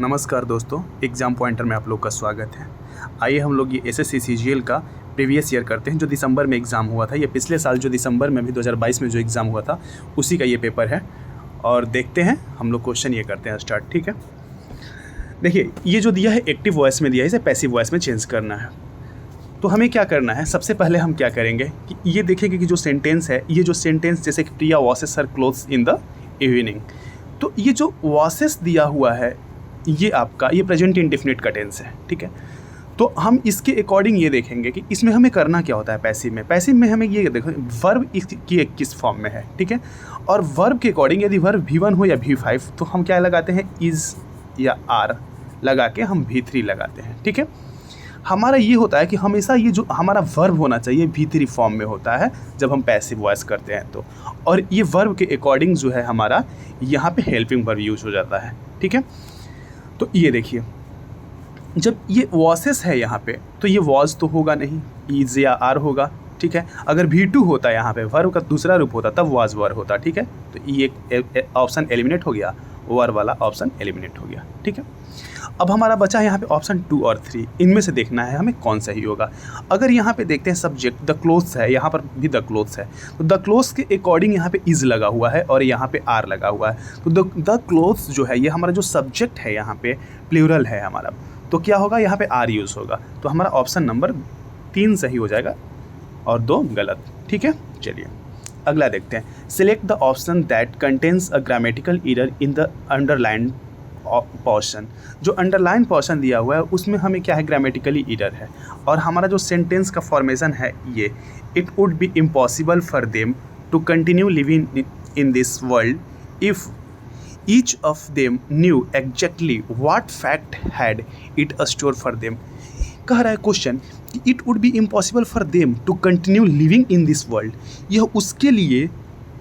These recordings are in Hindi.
नमस्कार दोस्तों, एग्ज़ाम पॉइंटर में आप लोग का स्वागत है। आइए हम लोग ये एसएससी सीजीएल का प्रीवियस ईयर करते हैं, जो दिसंबर में एग्ज़ाम हुआ था। ये पिछले साल जो दिसंबर में भी 2022 में जो एग्ज़ाम हुआ था उसी का ये पेपर है। और देखते हैं हम लोग क्वेश्चन ये करते हैं स्टार्ट। ठीक है, देखिए ये जो दिया है एक्टिव वॉइस में दिया है, इसे पैसिव वॉइस में चेंज करना है। तो हमें क्या करना है, सबसे पहले हम क्या करेंगे कि ये देखेंगे कि जो सेंटेंस है, ये जो सेंटेंस जैसे कि Priya washes her clothes in the evening, तो ये जो वॉशेस दिया हुआ है ये आपका ये प्रेजेंट इंडेफिनिट का टेंस है। ठीक है, तो हम इसके अकॉर्डिंग ये देखेंगे कि इसमें हमें करना क्या होता है। पैसिव में हमें ये देखो वर्ब की किस फॉर्म में है। ठीक है, और वर्ब के अकॉर्डिंग यदि वर्ब V1 हो या V5 तो हम क्या लगाते हैं, इज़ या आर लगा के हम V3 लगाते हैं। ठीक है, हमारा ये होता है कि हमेशा ये जो हमारा वर्ब होना चाहिए V3 फॉर्म में होता है जब हम पैसिव वॉइस करते हैं तो, और ये वर्ब के अकॉर्डिंग जो है हमारा यहाँ पे हेल्पिंग वर्ब यूज हो जाता है। ठीक है, तो ये देखिए जब ये वॉसेस है यहाँ पे तो ये वॉज तो होगा नहीं, इज या आर होगा। ठीक है, अगर V2 होता यहाँ पे वर्ब का दूसरा रूप होता तब वॉज वर्ब होता। ठीक है, तो ये ऑप्शन एलिमिनेट हो गया, वर्ब वाला ऑप्शन एलिमिनेट हो गया। ठीक है, अब हमारा बचा है यहाँ पे ऑप्शन 2 और 3, इनमें से देखना है हमें कौन सही होगा। अगर यहाँ पे देखते हैं सब्जेक्ट द क्लोथ्स है, यहाँ पर भी द क्लोथ्स है, तो द क्लोथ्स के अकॉर्डिंग यहाँ पे इज लगा हुआ है और यहाँ पे आर लगा हुआ है। तो द क्लोथ्स जो है ये हमारा जो सब्जेक्ट है यहाँ पे प्लूरल है हमारा, तो क्या होगा यहाँ पे आर यूज़ होगा। तो हमारा ऑप्शन नंबर 3 सही हो जाएगा और 2 गलत। ठीक है, चलिए अगला देखते हैं। Select the option that contains a grammatical error in the underline portion. जो अंडरलाइन पोर्शन दिया हुआ है उसमें हमें क्या है, ग्रामेटिकली एरर है। और हमारा जो सेंटेंस का फॉर्मेशन है ये, it would be impossible for them to continue living in this world if each of them knew exactly what fact had it store for them. कह रहा है क्वेश्चन कि it would be impossible for them to continue living in this world, यह उसके लिए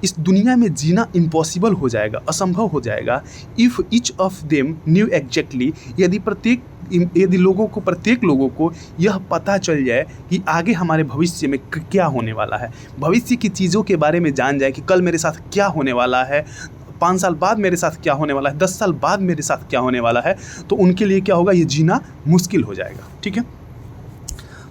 इस दुनिया में जीना इम्पॉसिबल हो जाएगा, असंभव हो जाएगा। If each of them knew exactly, यदि प्रत्येक लोगों को यह पता चल जाए कि आगे हमारे भविष्य में क्या होने वाला है, भविष्य की चीज़ों के बारे में जान जाए कि कल मेरे साथ क्या होने वाला है, 5 साल बाद मेरे साथ क्या होने वाला है, 10 साल बाद मेरे साथ क्या होने वाला है, तो उनके लिए क्या होगा, ये जीना मुश्किल हो जाएगा। ठीक है,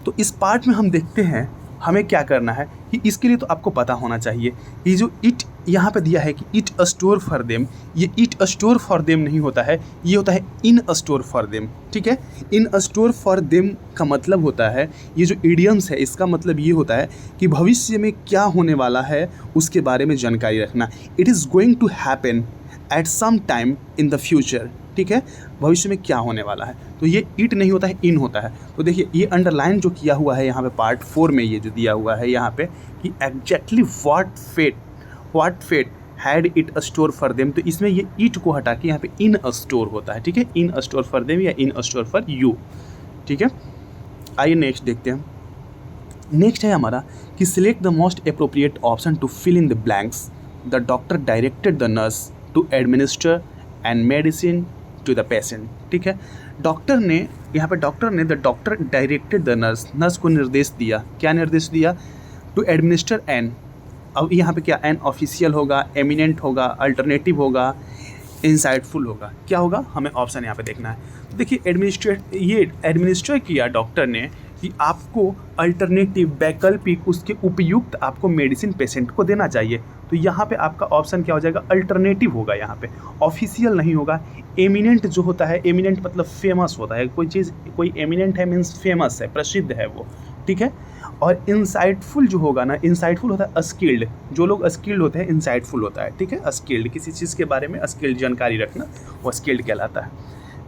तो इस पार्ट में हम देखते हैं हमें क्या करना है कि इसके लिए तो आपको पता होना चाहिए कि जो इट यहाँ पे दिया है कि इट स्टोर फॉर देम, ये इट स्टोर फॉर देम नहीं होता है, ये होता है इन स्टोर फॉर देम। ठीक है, इन स्टोर फॉर देम का मतलब होता है, ये जो इडियम्स है इसका मतलब ये होता है कि भविष्य में क्या होने वाला है उसके बारे में जानकारी रखना। It is going to happen at some time in the future. ठीक है, भविष्य में क्या होने वाला है, तो ये इट नहीं होता है, इन होता है। तो देखिए ये अंडरलाइन जो किया हुआ है यहाँ पे पार्ट 4 में, ये जो दिया हुआ है यहाँ पे कि exactly what fate had it store for them, तो इसमें ये इट को हटा के यहाँ पे इन स्टोर होता है। ठीक है, इन स्टोर फॉर देम या इन स्टोर फॉर यू। ठीक है, आइए नेक्स्ट देखते हैं। नेक्स्ट है हमारा कि select the most appropriate option to fill in the blanks. The doctor directed the nurse to administer and medicine to the patient. ठीक है, the doctor directed the nurse को निर्देश दिया। क्या निर्देश दिया, टू एडमिनिस्टर एन। अब यहाँ पे क्या, एन ऑफिशियल होगा, एमिनेंट होगा, अल्टरनेटिव होगा, इंसाइटफुल होगा, क्या होगा, हमें ऑप्शन यहाँ पे देखना है। तो देखिए एडमिनिस्टर किया डॉक्टर ने कि आपको अल्टरनेटिव, वैकल्पिक, उसके उपयुक्त आपको मेडिसिन पेशेंट को देना चाहिए। तो यहाँ पे आपका ऑप्शन क्या हो जाएगा, अल्टरनेटिव होगा। यहाँ पे ऑफिशियल नहीं होगा। एमिनेंट जो होता है, एमिनेंट मतलब फेमस होता है, कोई एमिनेंट है मीन्स फेमस है, प्रसिद्ध है वो। ठीक है, और इंसाइटफुल जो होगा ना, इंसाइटफुल होता है स्किल्ड, जो लोग स्किल्ड होते हैं इंसाइटफुल होता है। ठीक है, स्किल्ड, किसी चीज़ के बारे में स्किल्ड जानकारी रखना, वो स्किल्ड कहलाता है।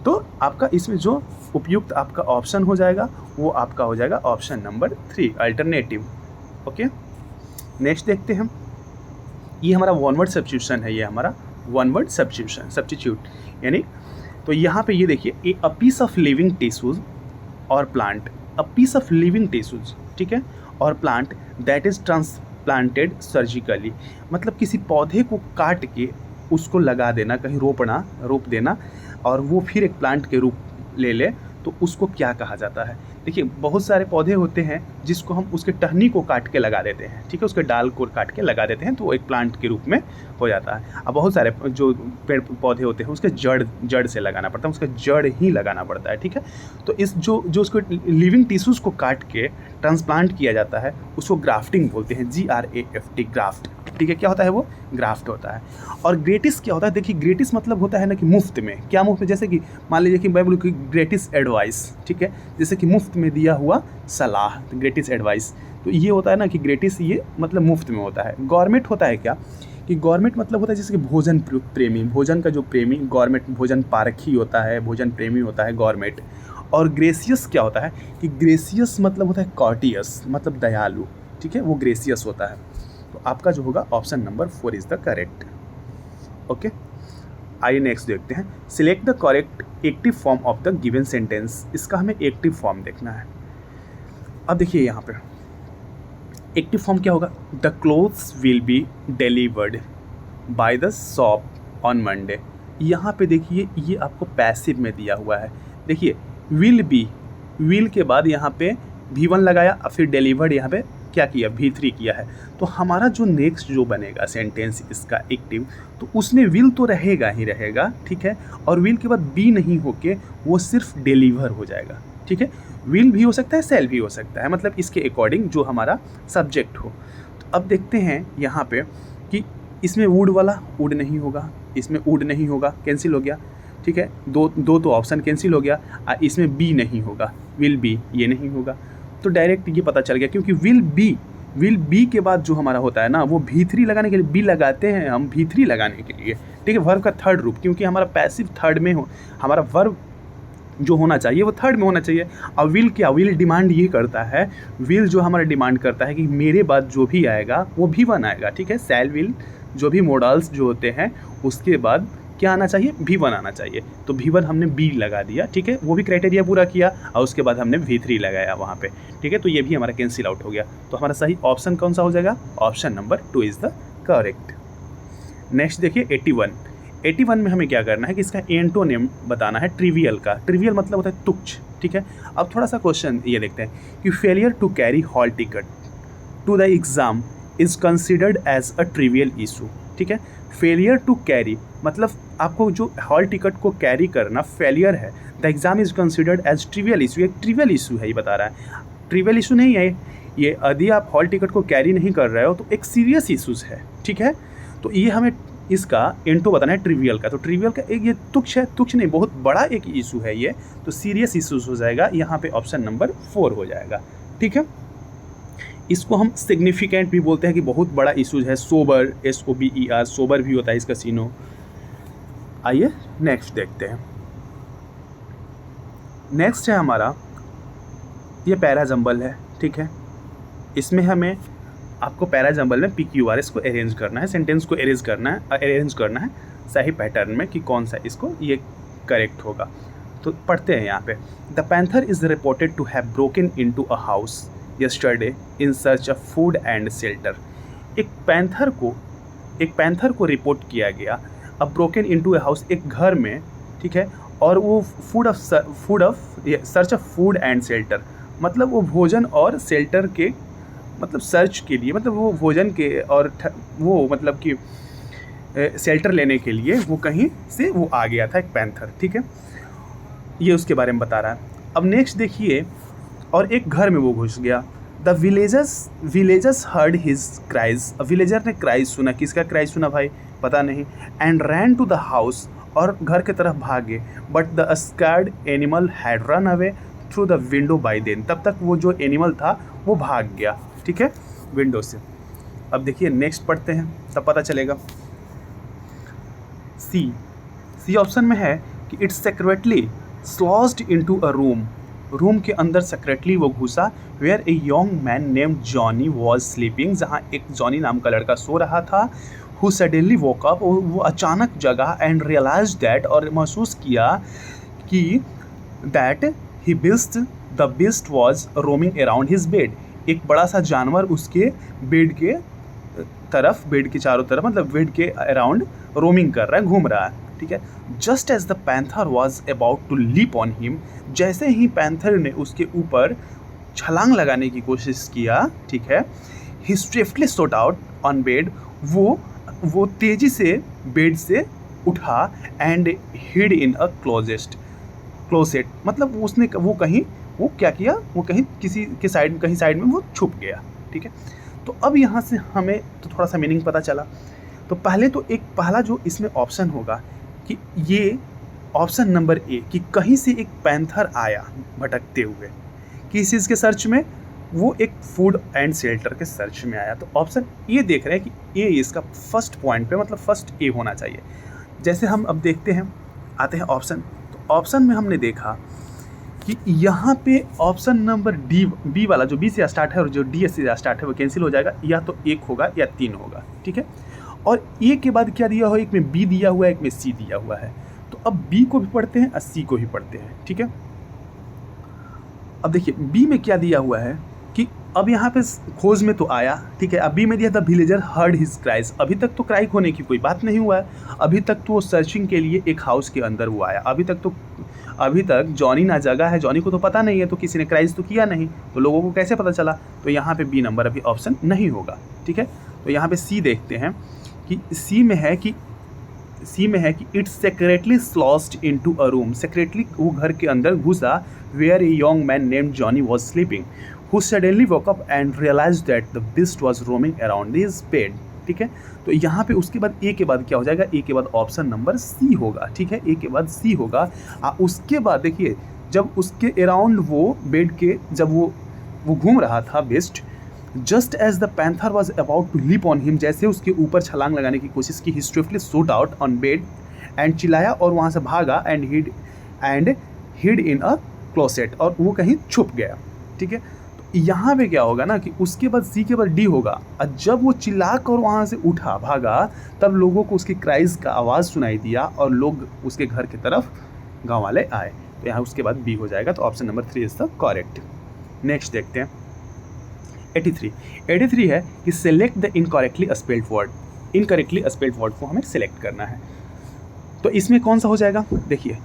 तो आपका इसमें जो उपयुक्त आपका ऑप्शन हो जाएगा वो आपका हो जाएगा option number 3, alternative. Okay, next देखते हैं। ये हमारा वन वर्ड सब्स्टिट्यूशन है, ये हमारा वन वर्ड सब्स्टिट्यूट यानी, तो यहाँ पे ये देखिए a piece of living tissues or plant, a piece of living tissues, ठीक है, or plant that is transplanted surgically, मतलब किसी पौधे को काट के उसको लगा देना, कहीं रोप देना और वो फिर एक प्लांट के रूप ले ले, तो उसको क्या कहा जाता है। देखिए बहुत सारे पौधे होते हैं जिसको हम उसके टहनी को काट के लगा देते हैं, ठीक है, उसके डाल को काट के लगा देते हैं तो वो एक प्लांट के रूप में हो जाता है। अब बहुत सारे जो पेड़ पौधे होते हैं उसके जड़ से लगाना पड़ता है, उसका जड़ ही लगाना पड़ता है, ठीक है। तो इस जो उसको लिविंग टिश्यूज़ को काट के ट्रांसप्लांट किया जाता है उसको ग्राफ्टिंग बोलते हैं, GRAFT, ग्राफ्ट, ठीक है। क्या होता है वो? ग्राफ्ट होता है। और ग्रेटिस क्या होता है? देखिए ग्रेटिस मतलब होता है ना कि मुफ्त में, क्या मुफ्त में, जैसे कि मान लीजिए कि मैं बोलूँ कि ग्रेटिस एडवाइस, ठीक है, जैसे कि मुफ्त में दिया हुआ सलाह, तो ग्रेटिस एडवाइस, तो ये होता है ना कि ग्रेटिस ये मतलब मुफ्त में होता है। गवर्नमेंट होता है क्या कि गवर्नमेंट मतलब होता है जैसे कि भोजन प्रेमी, भोजन का जो प्रेमी गवर्नमेंट, भोजन पारखी होता है, भोजन प्रेमी होता है गवर्नमेंट। और ग्रेसियस क्या होता है कि ग्रेसियस मतलब होता है कॉर्टियस, मतलब दयालु, ठीक है, वो ग्रेसियस होता है। तो आपका जो होगा option number 4 is the correct. Okay, आइए नेक्स्ट देखते हैं। Select the correct active form of the given sentence. इसका हमें एक्टिव फॉर्म देखना है। अब देखिए यहाँ पे एक्टिव फॉर्म क्या होगा? The clothes will be delivered by the shop on Monday. यहाँ पे देखिए ये आपको पैसिव में दिया हुआ है। देखिए विल बी, विल के बाद यहाँ पे V1 लगाया, फिर डिलीवर्ड यहाँ पे क्या किया? V3 किया है। तो हमारा जो नेक्स्ट जो बनेगा सेंटेंस इसका एक्टिव, तो उसमें विल तो रहेगा ही रहेगा, ठीक है, और विल के बाद बी नहीं होके वो सिर्फ डिलीवर हो जाएगा, ठीक है। विल भी हो सकता है, सेल भी हो सकता है, मतलब इसके अकॉर्डिंग जो हमारा सब्जेक्ट हो। तो अब देखते हैं यहाँ पे कि इसमें वुड वाला वुड नहीं होगा, इसमें वुड नहीं होगा, कैंसिल हो गया, ठीक है, दो तो ऑप्शन कैंसिल हो गया। इसमें बी नहीं होगा, विल बी ये नहीं होगा, तो डायरेक्ट ये पता चल गया क्योंकि विल बी के बाद जो हमारा होता है ना वो V3 लगाने के लिए बी लगाते हैं हम, V3 लगाने के लिए, ठीक है, वर्ब का थर्ड रूप, क्योंकि हमारा पैसिव थर्ड में हो, हमारा वर्ब जो होना चाहिए वो थर्ड में होना चाहिए। और विल क्या? विल डिमांड ये करता है, विल जो हमारा डिमांड करता है कि मेरे बाद जो भी आएगा वो V1 आएगा, ठीक है। शैल विल जो भी मॉडल्स जो होते हैं उसके बाद क्या आना चाहिए? V1 आना चाहिए। तो V1 हमने बी लगा दिया, ठीक है, वो भी क्राइटेरिया पूरा किया, और उसके बाद हमने V3 लगाया वहाँ पे, ठीक है। तो ये भी हमारा कैंसिल आउट हो गया। तो हमारा सही ऑप्शन कौन सा हो जाएगा? Option number 2 is the correct. Next देखिए 81 में हमें क्या करना है कि इसका एंटोनिम बताना है ट्रिवियल का। ट्रिवियल मतलब होता है तुच्छ, ठीक है। अब थोड़ा सा क्वेश्चन ये देखते हैं कि failure to carry hall ticket to the exam is considered as a trivial issue, ठीक है। फेलियर टू कैरी मतलब आपको जो हॉल टिकट को कैरी करना फेलियर है। The exam is considered as trivial issue, एक ट्रिवियल इशू है, ये बता रहा है। ट्रिवियल इशू नहीं है ये, यदि आप हॉल टिकट को कैरी नहीं कर रहे हो तो एक सीरियस इशूज़ है, ठीक है। तो ये हमें इसका एंटो बताना है ट्रिवियल का। तो ट्रिवियल का एक ये तुच्छ है, तुच्छ नहीं, बहुत बड़ा एक इशू है ये, तो सीरियस इशूज़ हो जाएगा, यहाँ पे ऑप्शन नंबर 4 हो जाएगा, ठीक है। इसको हम सिग्निफिकेंट भी बोलते हैं कि बहुत बड़ा इशूज है। सोबर, SOBER, सोबर भी होता है इसका सीनो। आइए नेक्स्ट देखते हैं। नेक्स्ट है हमारा ये पैराजंबल है, ठीक है। इसमें हमें आपको पैराजंबल में PQRS को अरेंज करना है, सेंटेंस को अरेंज करना है सही पैटर्न में कि कौन सा इसको ये करेक्ट होगा। तो पढ़ते हैं यहाँ पे। The panther is reported to have broken into a house yesterday in search of food and shelter। एक पैंथर को रिपोर्ट किया गया, अब ब्रोकन इनटू ए हाउस, एक घर में, ठीक है, और वो search of food and shelter, मतलब वो भोजन और शेल्टर के मतलब सर्च के लिए, मतलब वो भोजन के और वो मतलब कि शेल्टर लेने के लिए वो कहीं से वो आ गया था एक पैंथर, ठीक है, ये उसके बारे में बता रहा है। अब नेक्स्ट देखिए, और एक घर में वो घुस गया। The villagers heard his cries, villager ने क्राइज सुना, किसका क्राइज सुना भाई? पता नहीं। And ran to the house, और घर के तरफ भागे। But the scared animal had run away through the window by then, तब तक वो जो एनिमल था वो भाग गया, ठीक है, विंडो से। अब देखिए नेक्स्ट पढ़ते हैं, तब पता चलेगा। सी ऑप्शन में है कि it's secretly sloshed into a room के अंदर सेक्रेटली वो घुसा। Where a young man named Johnny was sleeping, जहाँ एक जॉनी नाम का लड़का सो रहा था। हु सडनली वोक अप, वो अचानक जगा। एंड रियलाइज दैट, और महसूस किया कि that the beast was roaming around his bed, एक बड़ा सा जानवर उसके बेड के चारों तरफ, मतलब बेड के अराउंड रोमिंग कर रहा है, घूम रहा है, ठीक है। Just as the panther was about to leap on him, जैसे ही पैंथर ने उसके ऊपर छलांग लगाने की कोशिश किया, ठीक है, he swiftly shot out on bed, वो तेजी से बेड से उठा and hid in a closet, मतलब वो क्या किया, वो कहीं किसी के साइड में वो छुप गया, ठीक है। तो अब यहाँ से हमें तो थोड़ा सा मीनिंग पता चला। तो पहला जो इसमें ऑप्शन होगा कि ये ऑप्शन नंबर ए कि कहीं से एक पैंथर आया भटकते हुए, किस चीज़ के सर्च में, वो एक फूड एंड शेल्टर के सर्च में आया। तो ऑप्शन ए देख रहे हैं कि ए इसका फर्स्ट पॉइंट पे, मतलब फर्स्ट ए होना चाहिए। जैसे हम अब देखते हैं, आते हैं ऑप्शन। तो ऑप्शन में हमने देखा कि यहाँ पे ऑप्शन नंबर बी वाला, जो बी से स्टार्ट है और जो डी से स्टार्ट है, वो कैंसिल हो जाएगा, या तो 1 होगा या 3 होगा, ठीक है। और ए के बाद क्या दिया हुआ है, एक में बी दिया हुआ है, एक में सी दिया हुआ है। तो अब बी को भी पढ़ते हैं और सी को भी पढ़ते हैं, ठीक है। अब देखिए बी में क्या दिया हुआ है कि अब यहाँ पे खोज में तो आया, ठीक है। अब बी में दिया था विलेजर हर्ड हिज क्राइज, अभी तक तो क्राई होने की कोई बात नहीं हुआ है, अभी तक तो वो सर्चिंग के लिए एक हाउस के अंदर वो आया, अभी तक जॉनी ना जगा है, जॉनी को तो पता नहीं है, तो किसी ने क्राइज तो किया नहीं, तो लोगों को कैसे पता चला। तो यहाँ पे बी नंबर अभी ऑप्शन नहीं होगा, ठीक है। तो यहाँ पे सी देखते हैं कि सी में है कि it's secretly sloshed into a room, सेक्रेटली वो घर के अंदर घुसा, where a young man named Johnny was sleeping, who suddenly woke up and realize that the beast was roaming around his bed, ठीक है। तो यहाँ पे उसके बाद ए के बाद क्या हो जाएगा, ए के बाद ऑप्शन नंबर सी होगा, ठीक है। ए के बाद सी होगा। उसके बाद देखिए जब उसके अराउंड वो बेड के जब वो घूम रहा था beast, just as the panther was about to leap on him, जैसे उसके ऊपर छलांग लगाने की कोशिश की, he swiftly shot out on bed and चिल्लाया और वहाँ से भागा and hid in a closet, और वो कहीं छुप गया, ठीक है। तो यहाँ पे क्या होगा ना कि उसके बाद सी के बाद डी होगा, और जब वो चिल्ला कर वहाँ से उठा भागा, तब लोगों को उसकी क्राइज का आवाज़ सुनाई दिया और लोग उसके घर की तरफ गाँव वाले आए। तो यहाँ उसके बाद बी हो जाएगा। तो option number 3 is the correct. Next देखते हैं 83 है कि select the incorrectly spelled word, incorrectly spelled word को हमें सेलेक्ट करना है। तो इसमें कौन सा हो जाएगा, देखिए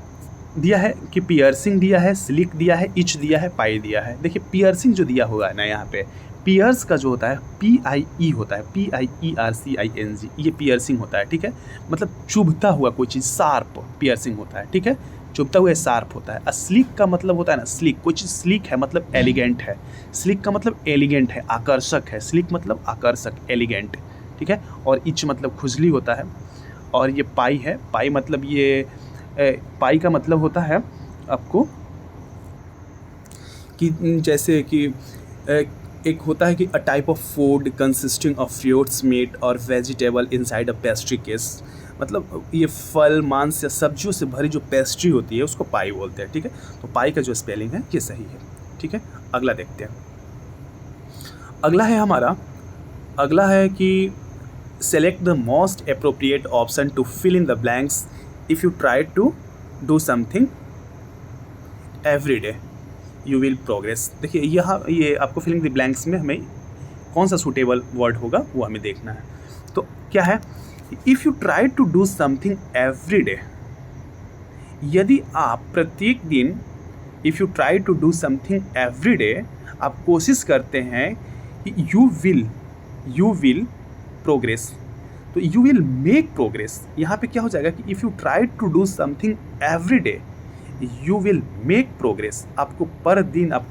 दिया है कि पियर्सिंग दिया है, स्लिक दिया है, इच दिया है, पाई दिया है। देखिए पियर्सिंग जो दिया हुआ है ना, यहाँ पे पियर्स का जो होता है PIE होता है, PIERCING, ये पियर्सिंग होता है, ठीक है। मतलब चुभता हुआ कोई चीज़, शार्प पियर्सिंग होता है, ठीक है, चुभता हुआ शार्प होता है। स्लिक का मतलब होता है ना, स्लिक कोई चीज़ स्लिक है मतलब एलिगेंट है, स्लिक का मतलब एलिगेंट है, आकर्षक है, स्लिक मतलब आकर्षक, एलिगेंट, ठीक है। और इच मतलब खुजली होता है। और ये पाई है, पाई मतलब ये पाई का मतलब होता है आपको कि जैसे कि एक होता है कि a type of food consisting of fruits, meat और vegetable inside a pastry case, मतलब ये फल, मांस या सब्जियों से भरी जो पेस्ट्री होती है उसको पाई बोलते हैं, ठीक है। तो पाई का जो स्पेलिंग है ये सही है, ठीक है। अगला देखते हैं। अगला है कि select the most appropriate option to fill in the blanks if you try to do something every day you will progress. देखिए ये आपको फिलिंग द ब्लैंक्स में हमें कौन सा सूटेबल वर्ड होगा वो हमें देखना है। तो क्या है, if you try to do something every day, यदि आप प्रत्येक दिन, if you try to do something every day, आप कोशिश करते हैं कि यू विल प्रोग्रेस, तो यू विल मेक प्रोग्रेस। यहाँ पे क्या हो जाएगा कि if you try to do something every day you will make progress, आपको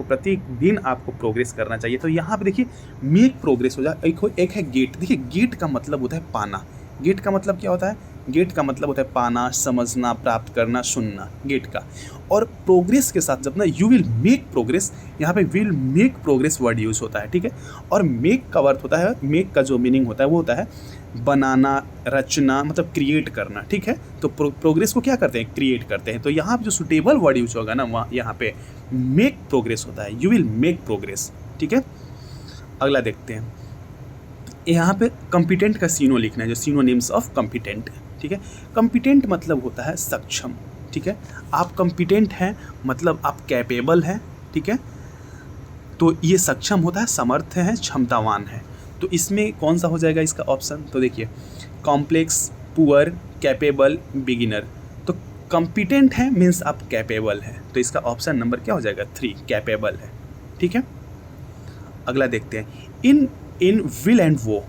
प्रत्येक दिन आपको प्रोग्रेस करना चाहिए। तो यहाँ पे देखिए मेक प्रोग्रेस हो जाए। एक है गेट। देखिए गेट का मतलब होता है पाना। गेट का मतलब क्या होता है, गेट का मतलब होता है पाना, समझना, प्राप्त करना, सुनना, गेट का। और प्रोग्रेस के साथ जब ना यू विल मेक प्रोग्रेस, यहाँ पे will make progress word use होता है, ठीक है। और मेक का अर्थ होता है, मेक का जो मीनिंग होता है वो होता है बनाना, रचना, मतलब क्रिएट करना, ठीक है। तो प्रोग्रेस को क्या करते हैं, क्रिएट करते हैं। तो यहाँ पे जो सुटेबल वर्ड यूज होगा ना, वहाँ यहाँ पे मेक प्रोग्रेस होता है, यू विल मेक प्रोग्रेस, ठीक है। अगला देखते हैं। यहाँ पे कॉम्पिटेंट का सीनो लिखना है, जो सिनोनिम्स ऑफ कॉम्पिटेंट, ठीक है। कॉम्पिटेंट मतलब होता है सक्षम, ठीक है। आप कॉम्पिटेंट हैं मतलब आप कैपेबल हैं, ठीक है। तो ये सक्षम होता है, समर्थ है, क्षमतावान है। तो इसमें कौन सा हो जाएगा इसका ऑप्शन, तो देखिए कॉम्प्लेक्स, पुअर, कैपेबल, बिगिनर। तो कॉम्पिटेंट है मीन्स आप कैपेबल हैं, तो इसका ऑप्शन नंबर क्या हो जाएगा 3, कैपेबल है। ठीक है, अगला देखते हैं। In will and woe.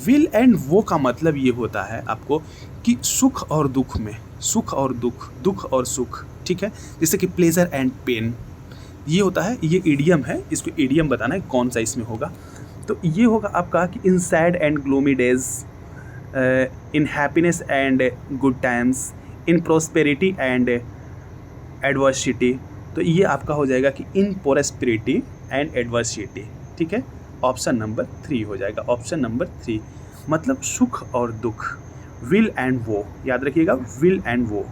Weal and वो का मतलब ये होता है आपको कि सुख और दुख में, सुख और दुख, दुख और सुख। ठीक है, जैसे कि प्लेजर एंड पेन, ये होता है, ये इडियम है, इसको इडियम बताना है कौन सा इसमें होगा। तो ये होगा आपका कि in sad and gloomy days, in happiness and good times, in prosperity and adversity. तो ये आपका हो जाएगा कि इन प्रोस्पेरिटी एंड एडवर्सिटी। ठीक है, ऑप्शन नंबर 3 हो जाएगा, ऑप्शन नंबर 3, मतलब सुख और दुख। विल एंड वो, याद रखिएगा, weal and woe,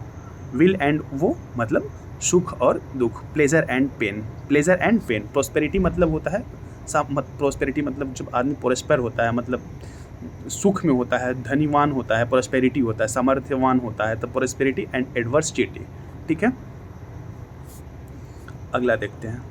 weal and woe मतलब सुख और दुख। Pleasure and pain, pleasure and pain. Prosperity मतलब होता है, प्रोस्पेरिटी मतलब जब आदमी प्रोस्पर होता है, मतलब सुख में होता है, धनीवान होता है, प्रोस्पेरिटी होता है, सामर्थ्यवान होता है, तो प्रोस्पेरिटी एंड एडवर्सिटी। ठीक है, अगला देखते हैं।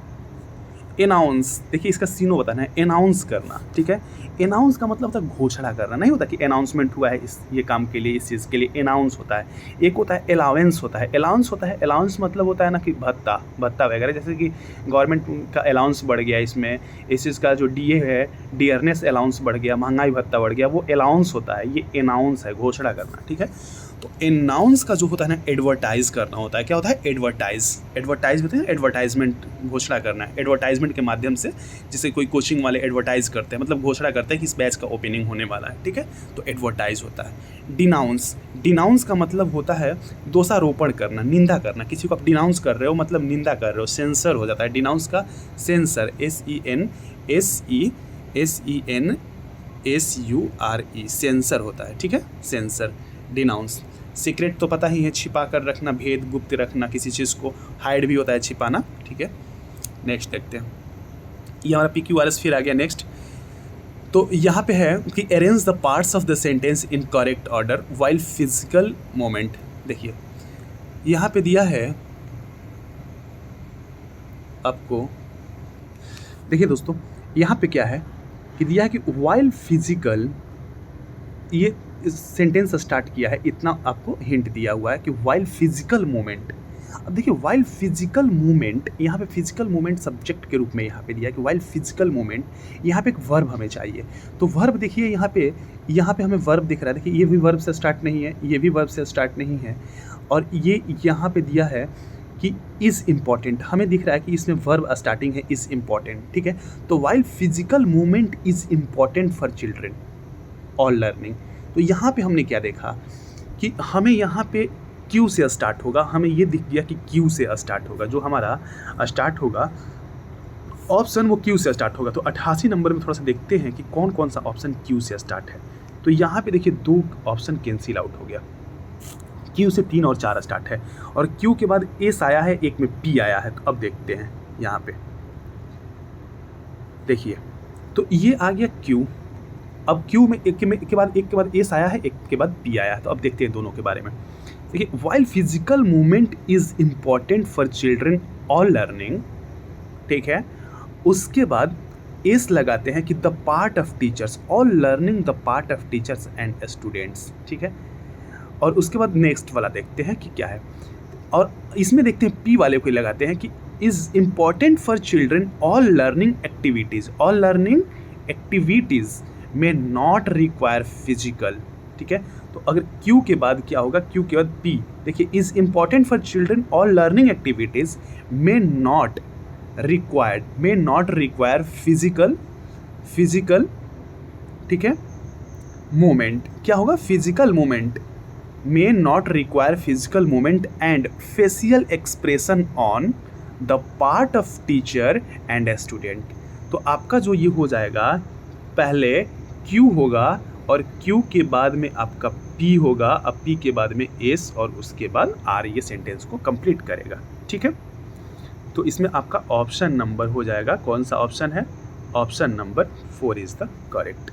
एनाउंस, देखिए इसका सीनो बताना है, एनाउंस करना। ठीक है, एनाउंस का मतलब होता है घोषणा करना, नहीं होता कि अनाउंसमेंट हुआ है इस ये काम के लिए, इस चीज़ के लिए अनाउंस होता है। एक होता है अलाउंस होता है, अलाउंस होता है, अलाउंस मतलब होता है ना कि भत्ता, भत्ता वगैरह, जैसे कि गवर्नमेंट का अलाउंस बढ़ गया, इसमें इस चीज़ का जो डीए है, डियरनेस अलाउंस बढ़ गया, महंगाई भत्ता बढ़ गया, वो अलाउंस होता है, ये अनाउंस है, घोषणा करना। ठीक है, तो अनाउंस का जो होता है ना एडवर्टाइज करना होता है। क्या होता है? एडवर्टाइज, एडवर्टाइज होते हैं, एडवर्टाइजमेंट, घोषणा करना है एडवर्टाइजमेंट के माध्यम से। जैसे कोई कोचिंग वाले एडवर्टाइज करते हैं, मतलब घोषणा करते हैं कि इस बैच का ओपनिंग होने वाला है। ठीक है, तो एडवर्टाइज होता है। डिनाउंस, डिनाउंस का मतलब होता है दोषारोपण करना, निंदा करना। किसी को आप डिनाउंस कर रहे हो मतलब निंदा कर रहे हो, सेंसर हो जाता है डिनाउंस का। सेंसर, SENSURE, सेंसर होता है। ठीक है, सेंसर, डिनाउंस। सीक्रेट तो पता ही है, छिपा कर रखना, भेद गुप्त रखना, किसी चीज़ को हाइड भी होता है, छिपाना। ठीक है, नेक्स्ट देखते हैं। ये हमारा PQRS फिर आ गया नेक्स्ट। तो यहाँ पे है कि arrange the parts of the sentence in correct order while physical moment. देखिए यहाँ पे दिया है आपको, देखिए दोस्तों यहाँ पे क्या है कि दिया है कि वाइल फिजिकल, ये सेंटेंस स्टार्ट किया है, इतना आपको हिंट दिया हुआ है कि वाइल फिजिकल मूवमेंट। अब देखिए वाइल फिजिकल मूवमेंट, यहाँ पे फिजिकल मूवमेंट सब्जेक्ट के रूप में यहाँ पे दिया है कि वाइल फिजिकल मूवमेंट, यहाँ पे एक वर्ब हमें चाहिए। तो वर्ब देखिए यहाँ पे हमें वर्ब दिख रहा है। देखिए ये भी वर्ब से स्टार्ट नहीं है, ये भी वर्ब से स्टार्ट नहीं है, और ये यहाँ पे दिया है कि इज़ इम्पॉर्टेंट, हमें दिख रहा है कि इसमें वर्ब स्टार्टिंग है इज़ इम्पॉर्टेंट। ठीक है, तो while physical movement is important for children all learning. तो यहाँ पे हमने क्या देखा कि हमें यहाँ पे क्यू से स्टार्ट होगा, हमें ये दिख गया कि क्यू से स्टार्ट होगा, जो हमारा स्टार्ट होगा ऑप्शन वो क्यू से स्टार्ट होगा। तो 88 नंबर में थोड़ा सा देखते हैं कि कौन कौन सा ऑप्शन क्यू से स्टार्ट है। तो यहाँ पे देखिए 2 ऑप्शन कैंसिल आउट हो गया, क्यू से 3 और 4 स्टार्ट है, और क्यू के बाद एस आया है, एक में पी आया है। तो अब देखते हैं यहाँ पे देखिए, तो ये आ गया क्यू। अब क्यू में एक के बाद एस आया है, एक के बाद पी आया है। तो अब देखते हैं दोनों के बारे में। देखिए while physical movement is important for children all learning, ठीक है, उसके बाद एस लगाते हैं कि the part of teachers all learning, the part of teachers and students. ठीक है, और उसके बाद नेक्स्ट वाला देखते हैं कि क्या है, और इसमें देखते हैं पी वाले को लगाते हैं कि is important for children all learning activities, all learning activities में नॉट रिक्वायर फिजिकल। ठीक है, तो अगर क्यू के बाद क्या होगा, क्यू के बाद पी। देखिए is important for children all learning activities में नॉट रिक्वायर फिजिकल, ठीक है, मूवमेंट। क्या होगा, फिजिकल मूवमेंट में not require physical movement and facial expression on the part of teacher and student. तो आपका जो ये हो जाएगा, पहले क्यू होगा और क्यू के बाद में आपका पी होगा, अब पी के बाद में एस और उसके बाद आर, ये सेंटेंस को कंप्लीट करेगा। ठीक है, तो इसमें आपका ऑप्शन नंबर हो जाएगा, कौन सा ऑप्शन है, option number 4 is the correct.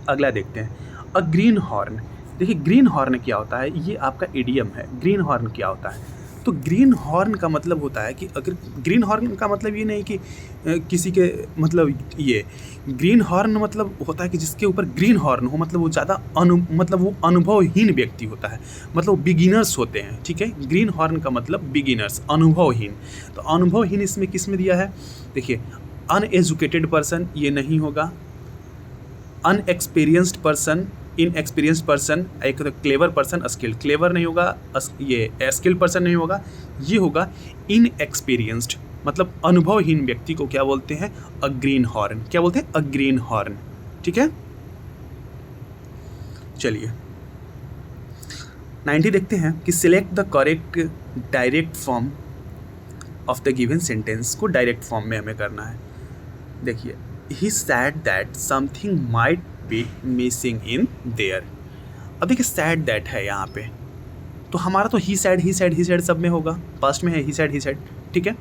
अगला देखते हैं, अ ग्रीन हॉर्न। देखिए ग्रीन हॉर्न क्या होता है, ये आपका इडियम है। ग्रीन हॉर्न क्या होता है, तो ग्रीन हॉर्न का मतलब होता है कि अगर ग्रीन हॉर्न का मतलब ये नहीं कि किसी के मतलब ये ग्रीन हॉर्न मतलब होता है कि जिसके ऊपर ग्रीन हॉर्न हो, मतलब वो ज़्यादा मतलब वो अनुभवहीन व्यक्ति होता है, मतलब वो बिगिनर्स होते हैं, ठीक है। ग्रीन हॉर्न का मतलब बिगिनर्स, अनुभवहीन। तो अनुभवहीन इसमें किस में दिया है, देखिए अनएजुकेटेड पर्सन ये नहीं होगा, अनएक्सपीरियंस्ड पर्सन, इनएक्सपीरियंस्ड पर्सन, एक तो क्लेवर पर्सन, स्किल्ड, क्लेवर नहीं होगा, ये स्किल्ड पर्सन नहीं होगा, ये होगा इनएक्सपीरियंस्ड, मतलब अनुभवहीन व्यक्ति को क्या बोलते हैं, अ ग्रीन हॉर्न। क्या बोलते हैं, अ ग्रीन हॉर्न, ठीक है। चलिए 90 देखते हैं कि select the correct direct form of the given sentence को डायरेक्ट फॉर्म में हमें करना है। देखिए, he said that something might be missing in there. अब देखिए सैड दैट है यहाँ पे, तो हमारा तो ही सैड सब में होगा, पास्ट में है ही सैड, ठीक है।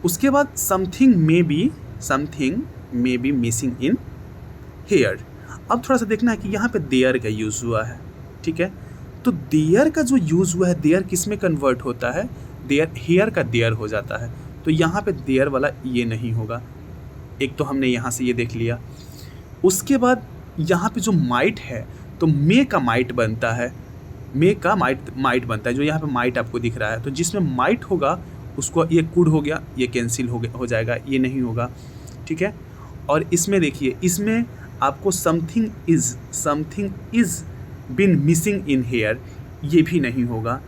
उसके बाद something may be missing in here. अब थोड़ा सा देखना है कि यहाँ पे देयर का यूज़ हुआ है, ठीक है। तो देयर का जो यूज़ हुआ है, देयर किस में कन्वर्ट होता है, देयर, हेयर का देयर हो जाता है, तो यहाँ पे देयर वाला ये नहीं होगा। एक तो हमने यहाँ से ये देख लिया। उसके बाद यहाँ पे जो माइट है, तो मे का माइट बनता है, मे का माइट बनता है, जो यहाँ पे माइट आपको दिख रहा है, तो जिसमें माइट होगा उसको ये कुड हो गया, ये कैंसिल हो जाएगा, ये नहीं होगा, ठीक है। और इसमें देखिए, इसमें आपको something is been missing in here, ये भी नहीं होगा,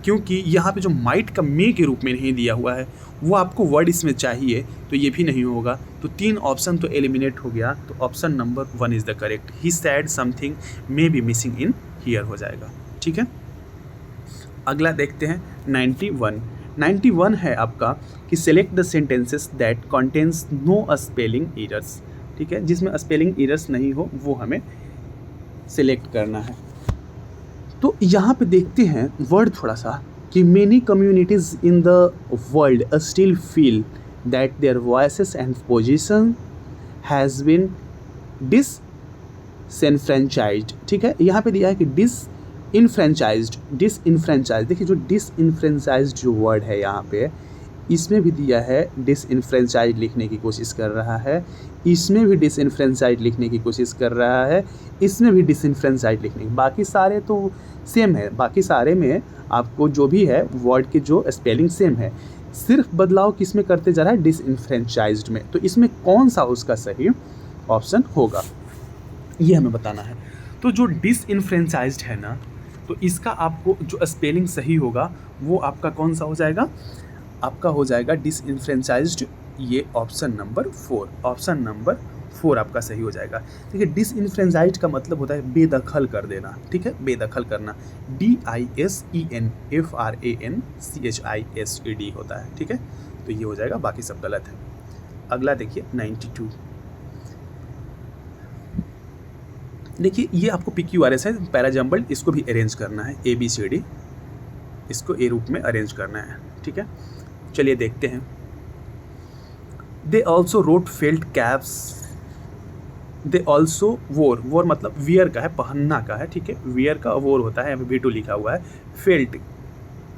क्योंकि यहाँ पे जो माइट का मे के रूप में नहीं दिया हुआ है, वो आपको वर्ड इसमें चाहिए, तो ये भी नहीं होगा। तो 3 ऑप्शन तो एलिमिनेट हो गया, तो option number 1 is the correct. He sad something may be missing in here हो जाएगा, ठीक है। अगला देखते हैं 91 है आपका कि select the sentences that contains no spelling errors, ठीक है। जिसमें स्पेलिंग एरर्स नहीं हो वो हमें सिलेक्ट करना है। तो यहाँ पे देखते हैं वर्ड थोड़ा सा कि many communities in the world still feel that their voices and position has been disenfranchised, ठीक है। यहाँ पे दिया है कि डिसइनफ्रेंचाइज्ड। देखिए जो डिसइनफ्रेंचाइज्ड जो वर्ड है यहाँ पे, इसमें भी दिया है डिसइनफ्रेंचाइज्ड लिखने की कोशिश कर रहा है, इसमें भी डिसइनफ्रेंचाइज्ड लिखने की कोशिश कर रहा है, इसमें भी डिसइनफ्रेंचाइज्ड लिखने की, बाकी सारे तो सेम है, बाकी सारे में आपको जो भी है वर्ड के जो स्पेलिंग सेम है, सिर्फ बदलाव किस में करते जा रहा है, डिसइनफ्रेंचाइज्ड में। तो इसमें कौन सा उसका सही ऑप्शन होगा ये हमें बताना है। तो जो डिसइनफ्रेंचाइज्ड है ना, तो इसका आपको जो स्पेलिंग सही होगा वो आपका कौन सा हो जाएगा, आपका हो जाएगा डिसइनफ्रेंचाइज्ड, ये ऑप्शन नंबर 4 आपका सही हो जाएगा। देखिए डिसइनफ्रेंचाइज्ड का मतलब होता है बेदखल कर देना, ठीक है, बेदखल करना, DISENFRANCHISED होता है, ठीक है। तो ये हो जाएगा, बाकी सब गलत है। अगला देखिए 92। देखिए ये आपको PQRS है, पैराजम्बल्ड, इसको भी अरेंज करना है, ABCD, इसको ए रूप में अरेंज करना है, ठीक है। चलिए देखते हैं। They also wrote felt caps, they also वोर मतलब वियर का है, पहनना का है, ठीक है, वियर का वोर होता है, यहाँ पे V2 लिखा हुआ है।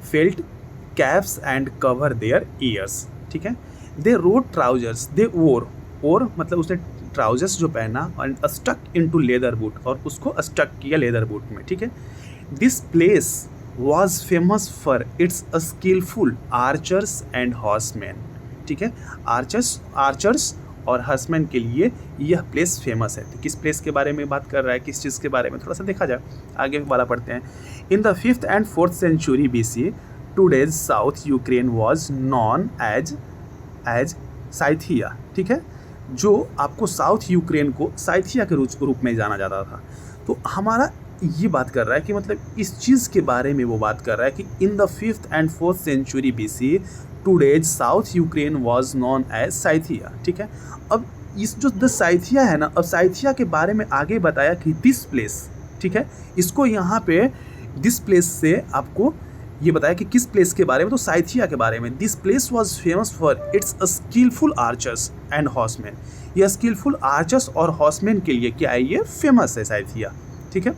Felt caps and cover their years, ठीक है। दे रोट ट्राउजर्स, दे ओर मतलब उसने ट्राउजर्स जो पहना और स्टक इनटू लेदर बूट, और उसको स्टक किया लेदर बूट में, ठीक है। This place was famous for its skillful archers and horseman, ठीक है। आर्चर्स और हॉर्समैन के लिए यह प्लेस फेमस है। तो किस प्लेस के बारे में बात कर रहा है, किस चीज़ के बारे में, थोड़ा सा देखा जाए, आगे वाला पढ़ते हैं। In the 5th and 4th century BC, today's south Ukraine was known as Scythia, ठीक है। जो आपको साउथ यूक्रेन को साइथिया के रूप में जाना जाता था। तो हमारा ये बात कर रहा है कि मतलब इस चीज़ के बारे में वो बात कर रहा है कि in the 5th and 4th century BC, today's south Ukraine was known as Scythia, ठीक है। अब इस जो द साइथिया है ना, अब साइथिया के बारे में आगे बताया कि दिस प्लेस, ठीक है, इसको यहाँ पे दिस प्लेस से आपको ये बताया कि किस प्लेस के बारे में, तो साइथिया के बारे में। This place was famous for its skillful archers and horseman, यह स्किलफुल आर्चर्स और हॉर्समैन के लिए क्या है, ये फेमस है साइथिया, ठीक है।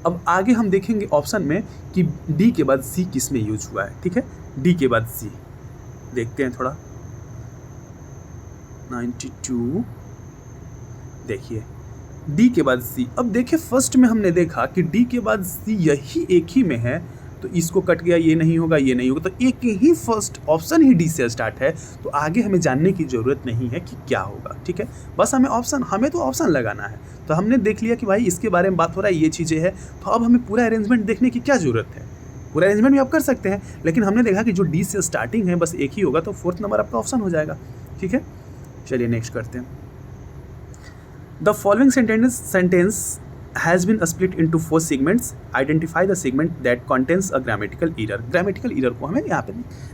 अब आगे हम देखेंगे ऑप्शन में कि डी के बाद सी किस में यूज हुआ है, ठीक है। डी के बाद सी देखते हैं थोड़ा। 92, देखिए डी के बाद सी। अब देखिए फर्स्ट में हमने देखा कि डी के बाद सी यही एक ही में है, तो इसको कट गया, ये नहीं होगा, ये नहीं होगा, तो एक ही फर्स्ट ऑप्शन ही डी से स्टार्ट है, तो आगे हमें जानने की ज़रूरत नहीं है कि क्या होगा, ठीक है। बस हमें तो ऑप्शन लगाना है। तो हमने देख लिया कि भाई इसके बारे में बात हो रहा है, ये चीज़ें हैं, तो अब हमें पूरा अरेंजमेंट देखने की क्या ज़रूरत है। पूरा अरेंजमेंट भी आप कर सकते हैं, लेकिन हमने देखा कि जो डी से स्टार्टिंग है बस एक ही होगा, तो 4th नंबर आपका ऑप्शन हो जाएगा, ठीक है। चलिए नेक्स्ट करते हैं। The following sentence has been split into 4 segments. Identify the segment that contains a grammatical error. Grammatical error को हमें यहाँ पे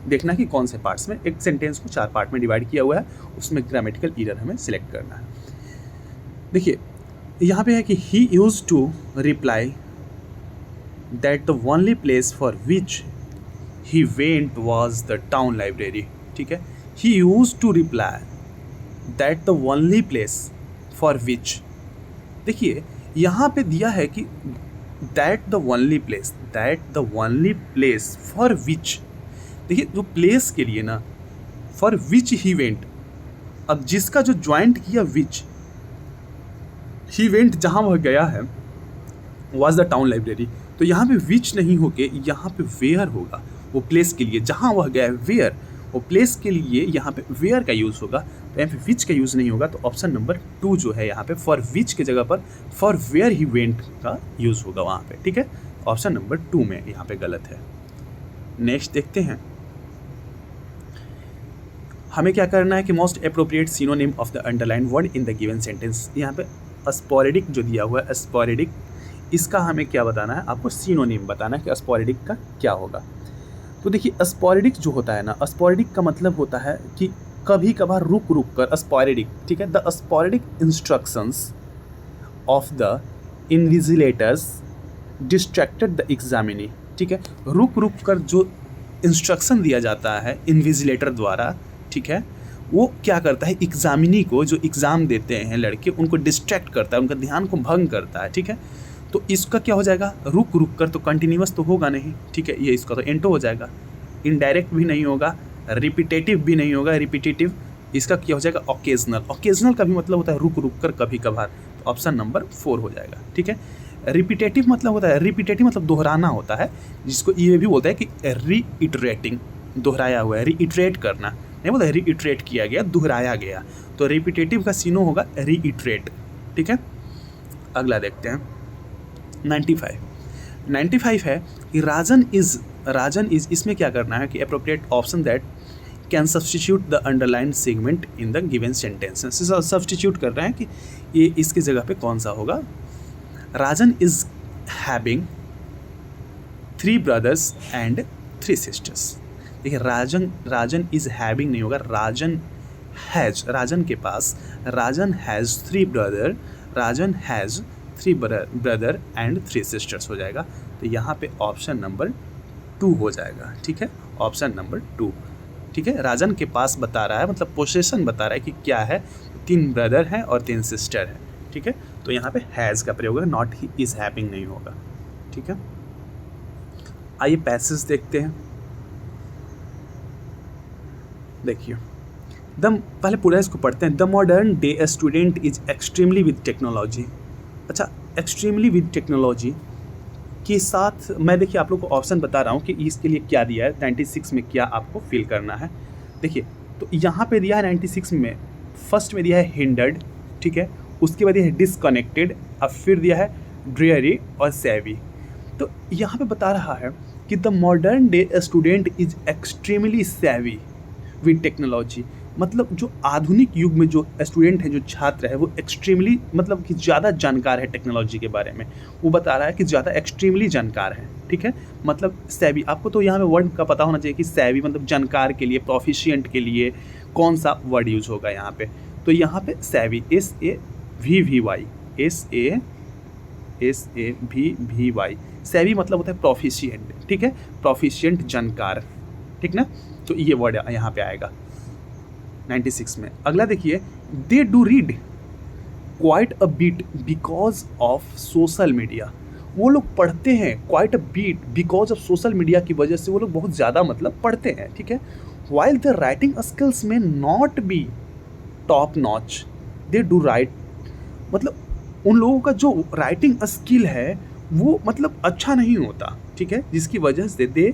देखना है कि कौन से पार्ट्स में, एक सेंटेंस को 4 पार्ट में डिवाइड किया हुआ है, उसमें ग्रामेटिकल एरर हमें सिलेक्ट करना है। देखिए यहाँ पे है कि he used to reply that the only place for which he went was the town library, ठीक है। he used to reply that the only place for which, देखिए यहाँ पे दिया है कि that the only place for which, देखिए जो प्लेस के लिए ना, फॉर विच ही वेंट, अब जिसका जो ज्वाइंट किया विच, ही वेंट जहाँ वह गया है, वाज द टाउन लाइब्रेरी, तो यहाँ पे विच नहीं होके यहाँ पे वेयर होगा। वो प्लेस के लिए जहाँ वह गया है वेयर, वो प्लेस के लिए यहाँ पे वेयर का यूज़ होगा, तो यहाँ पे विच का यूज़ नहीं होगा, तो ऑप्शन नंबर 2 जो है यहाँ पे फॉर विच के जगह पर फॉर वेयर ही वेंट का यूज़ होगा वहाँ पे, ठीक है। ऑप्शन नंबर 2 में यहाँ पे गलत है। नेक्स्ट देखते हैं, हमें क्या करना है कि most appropriate synonym of the underline word in the given sentence. यहाँ पे स्पोरेडिक जो दिया हुआ है, स्पोरेडिक, इसका हमें क्या बताना है, आपको सिनोनिम बताना है कि स्पोरेडिक का क्या होगा। तो देखिए स्पोरेडिक जो होता है ना, स्पोरेडिक का मतलब होता है कि कभी कभार रुक रुक कर, स्पोरेडिक, ठीक है। The sporadic instructions of the invigilators distracted the examinee, ठीक है। रुक रुक कर जो इंस्ट्रक्शन दिया जाता है इन्विजिलेटर द्वारा, ठीक है, वो क्या करता है, एग्जामिनी को, जो एग्ज़ाम देते हैं लड़के, उनको डिस्ट्रैक्ट करता है, उनका ध्यान को भंग करता है, ठीक है। तो इसका क्या हो जाएगा, रुक रुक कर, तो कंटिन्यूअस तो होगा नहीं, ठीक है, ये इसका तो एंटो हो जाएगा। इनडायरेक्ट भी नहीं होगा, रिपीटेटिव भी नहीं होगा, रिपीटेटिव, इसका क्या हो जाएगा, ओकेजनल। ओकेजनल का भी मतलब होता है रुक रुक कर, कभी कभार, तो ऑप्शन नंबर 4 हो जाएगा, ठीक है। रिपीटेटिव मतलब होता है, रिपीटेटिव मतलब दोहराना होता है, जिसको ये भी बोलता है कि रीइटरेटिंग, दोहराया हुआ है, रीइटरेट करना नहीं बोलता है, रीइटरेट किया गया, दोहराया गया, तो रिपीटेटिव का सीनो होगा रीइटरेट, ठीक है। अगला देखते हैं 95 है कि राजन इज, इसमें क्या करना है कि appropriate option that can substitute the underline segment in the given sentence. Substitute कर रहे हैं कि ये इसकी जगह पे कौन सा होगा। Rajan is having 3 brothers and 3 sisters. देखिए राजन इज हैविंग नहीं होगा, राजन हैज, राजन के पास, Rajan has 3 brother, Rajan has 3 brother and 3 sisters हो जाएगा, तो यहाँ पे ऑप्शन नंबर 2 हो जाएगा, ठीक है। ऑप्शन नंबर 2, ठीक है। राजन के पास बता रहा है, मतलब पोसेशन बता रहा है कि क्या है, 3 ब्रदर हैं और 3 सिस्टर हैं, ठीक है। तो यहाँ पे हैज़ का प्रयोग है, नॉट ही इज हैविंग नहीं होगा, ठीक है। आइए पैसेज देखते हैं। देखिए पहले पूरा इसको पढ़ते हैं। The modern day student is extremely with technology. अच्छा, एक्सट्रीमली विद टेक्नोलॉजी के साथ मैं, देखिए आप लोग को ऑप्शन बता रहा हूँ कि इसके लिए क्या दिया है, 96 में क्या आपको फिल करना है। देखिए तो यहाँ पे दिया है 96 में, फर्स्ट में दिया है हिंडर्ड, ठीक है, उसके बाद दिया है डिसकनेक्टेड, अब फिर दिया है ड्रेयरी और सेवी। तो यहाँ पे बता रहा है कि the modern day student is extremely सेवी विद टेक्नोलॉजी, मतलब जो आधुनिक युग में जो स्टूडेंट है, जो छात्र है, वो एक्सट्रीमली, मतलब कि ज़्यादा जानकार है टेक्नोलॉजी के बारे में। वो बता रहा है कि ज़्यादा एक्सट्रीमली जानकार है, ठीक है। मतलब सेवी, आपको तो यहाँ पे वर्ड का पता होना चाहिए कि सेवी मतलब जानकार के लिए, प्रोफिशिएंट के लिए कौन सा वर्ड यूज होगा यहाँ पे। तो यहाँ पे सेवी, SAVVY, SAVVY, सेवी मतलब होता है प्रोफिशिएंट, ठीक है, प्रोफिशिएंट जानकार, ठीक ना। तो ये वर्ड यहाँ पे आएगा 96 में। अगला देखिए, they do read quite a bit because of social media. वो लोग पढ़ते हैं quite a bit because of social media की वजह से वो लोग बहुत ज़्यादा मतलब पढ़ते हैं, ठीक है। वाइल द राइटिंग स्किल्स में not be top notch, they do right, मतलब उन लोगों का जो राइटिंग स्किल है वो मतलब अच्छा नहीं होता, ठीक है, जिसकी वजह से दे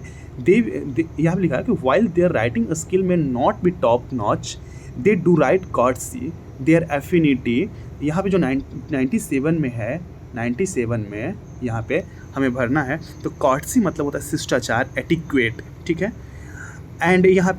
यहाँ लिखा है कि वाइल देयर राइटिंग स्किल में not be top notch, they do write courtesy, their affinity, यहाँ पे जो 97 में है, 97 में यहाँ पे हमें भरना है, तो कॉर्टसी मतलब होता है शिष्टाचार, एटिक्वेट, ठीक है। एंड यहाँ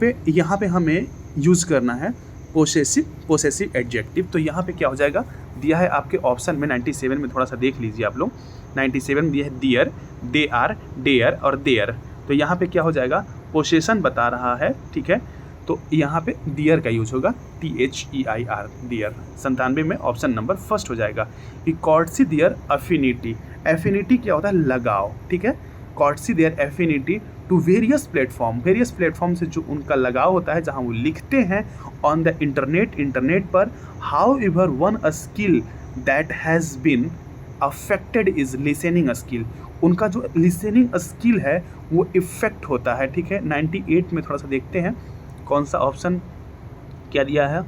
पे हमें यूज़ करना है पोसेसिव एडजेक्टिव। तो यहाँ पे क्या हो जाएगा, दिया है आपके ऑप्शन में 97 में, थोड़ा सा देख लीजिए आप लोग, 97 में दिया है दियर, दे आर, डेयर और देयर। तो यहाँ पे क्या हो जाएगा, पोसेशन बता रहा है, ठीक है, तो यहाँ पे दियर का यूज होगा, THEIR, दियर। 97 में ऑप्शन नंबर फर्स्ट हो जाएगा कि कॉर्टसी दियर अफिनिटी, एफिनिटी क्या होता है, लगाव, ठीक है, कॉर्टसी दियर एफिनिटी टू वेरियस प्लेटफॉर्म से जो उनका लगाव होता है जहाँ वो लिखते हैं ऑन द इंटरनेट पर। However one a skill that has been affected is listening skill, उनका जो लिसनिंग स्किल है वो इफेक्ट होता है, ठीक है। 98 में थोड़ा सा देखते हैं कौन सा ऑप्शन क्या दिया है,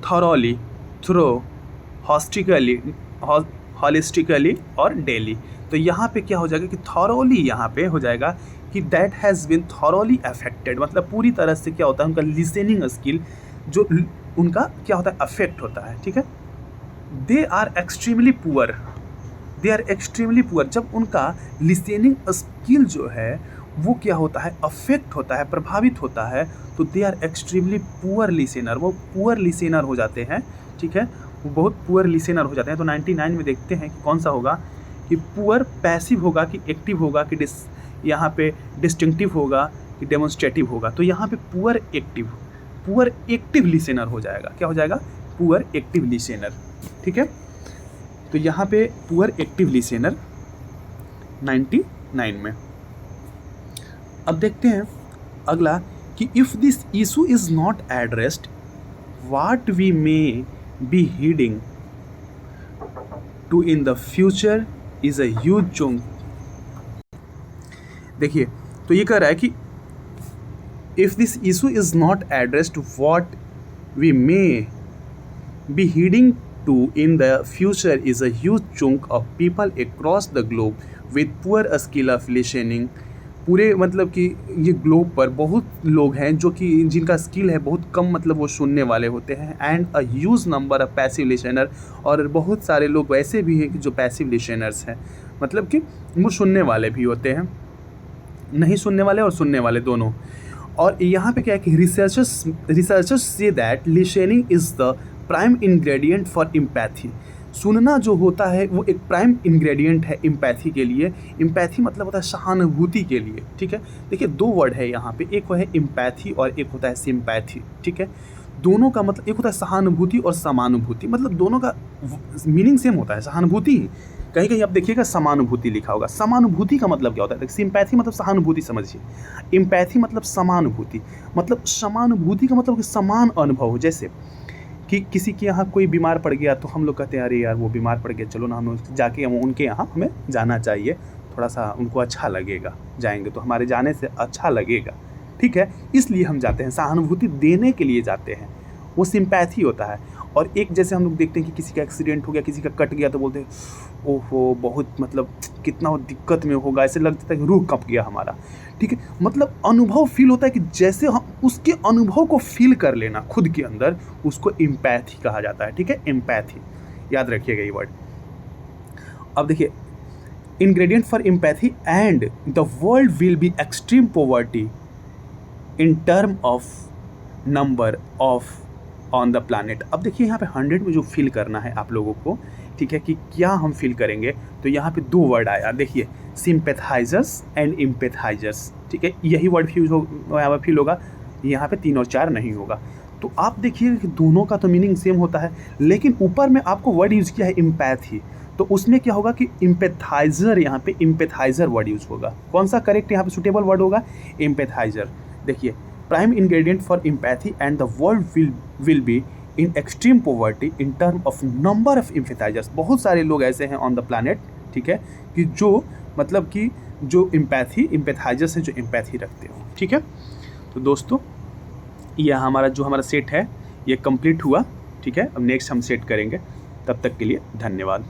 थॉरोली, थ्रो, हॉलिस्टिकली और डेली। तो यहाँ पे क्या हो जाएगा कि थॉरोली यहाँ पे हो जाएगा कि that has been thoroughly affected, मतलब पूरी तरह से क्या होता है उनका लिसनिंग स्किल जो उनका क्या होता है अफेक्ट होता है, ठीक है। दे आर एक्सट्रीमली पुअर, जब उनका लिसनिंग स्किल जो है वो क्या होता है अफेक्ट होता है, प्रभावित होता है, तो they are extremely poor listener, वो पुअर लिसनर हो जाते हैं, ठीक है, वो बहुत पुअर लिसनर हो जाते हैं। तो 99 में देखते हैं कि कौन सा होगा, कि पुअर पैसिव होगा कि एक्टिव होगा कि यहाँ पे डिस्टिंक्टिव होगा कि डेमोन्स्ट्रेटिव होगा। तो यहाँ पे पुअर एक्टिव लिसनर हो जाएगा, क्या हो जाएगा, पुअर एक्टिव लिसनर, ठीक है। तो यहाँ पे पुअर एक्टिव लिसनर 99 में। अब देखते हैं अगला कि if this issue is not addressed what we may be heading to in the future is a huge chunk. देखिए तो ये कह रहा है कि if this issue is not addressed what we may be heading to in the future is a huge chunk of people across the globe with poor skill of listening। पूरे मतलब कि ये ग्लोब पर बहुत लोग हैं जो कि जिनका स्किल है बहुत कम, मतलब वो सुनने वाले होते हैं, and a huge number of passive listener, और बहुत सारे लोग वैसे भी हैं कि जो पैसिव लिसनर्स हैं, मतलब कि वो सुनने वाले भी होते हैं, नहीं सुनने वाले और सुनने वाले दोनों। और यहाँ पे क्या है कि researchers say that listening is the prime ingredient for empathy. सुनना जो होता है वो एक प्राइम इंग्रेडिएंट है एम्पैथी के लिए। एम्पैथी मतलब होता है सहानुभूति के लिए, ठीक है। देखिए दो वर्ड है यहाँ पे, एक है एम्पैथी और एक होता है सिंपैथी, ठीक है। दोनों का मतलब एक होता है सहानुभूति और समानुभूति, मतलब दोनों का मीनिंग सेम होता है, सहानुभूति कहीं कहीं आप देखिएगा समानुभूति लिखा होगा। समानुभूति का मतलब क्या होता है, सिंपैथी मतलब सहानुभूति समझिए, एम्पैथी मतलब समानुभूति, मतलब समानुभूति का मतलब कि समान अनुभव। जैसे कि किसी के यहाँ कोई बीमार पड़ गया तो हम लोग कहते हैं अरे यार वो बीमार पड़ गया, चलो ना हम जाके उनके यहाँ हमें जाना चाहिए, थोड़ा सा उनको अच्छा लगेगा, जाएंगे तो हमारे जाने से अच्छा लगेगा, ठीक है, इसलिए हम जाते हैं, सहानुभूति देने के लिए जाते हैं, वो सिंपैथी होता है। और एक जैसे हम लोग देखते हैं कि किसी का एक्सीडेंट हो गया, किसी का कट गया, तो बोलते हैं ओहो बहुत मतलब कितना दिक्कत में होगा, ऐसे लगता है कि रूह कांप गया हमारा, ठीक है। मतलब अनुभव फील होता है कि जैसे हम उसके अनुभव को फील कर लेना खुद के अंदर, उसको एम्पैथी कहा जाता है, ठीक है, एम्पैथी, याद रखिएगा ये वर्ड। अब देखिए ingredient for empathy, and the world will B extreme poverty in term of number of on the planet. अब देखिए यहाँ पे 100 में जो फील करना है आप लोगों को, ठीक है, कि क्या हम फील करेंगे, तो यहाँ पे दो वर्ड आया, देखिए सिंपैथाइजर्स एंड एम्पैथाइजर्स, ठीक है, यही वर्ड फील होगा, यहाँ पे 3 और 4 नहीं होगा। तो आप देखिए कि दोनों का तो मीनिंग सेम होता है, लेकिन ऊपर में आपको वर्ड यूज़ किया है एम्पैथी, तो उसमें क्या होगा कि एम्पैथाइजर, यहाँ पे एम्पैथाइजर वर्ड यूज़ होगा। कौन सा करेक्ट यहाँ पे सुटेबल वर्ड होगा, एम्पैथाइजर। देखिए prime ingredient for empathy and the world will be in extreme poverty in term of number of empathisers. बहुत सारे लोग ऐसे हैं ऑन द प्लानट ठीक है, कि जो मतलब कि जो एम्पैथाइजर्स हैं जो एम्पैथी रखते हो। ठीक है, तो दोस्तों यह हमारा सेट है ये कंप्लीट हुआ। ठीक है, अब नेक्स्ट हम सेट करेंगे। तब तक के लिए धन्यवाद।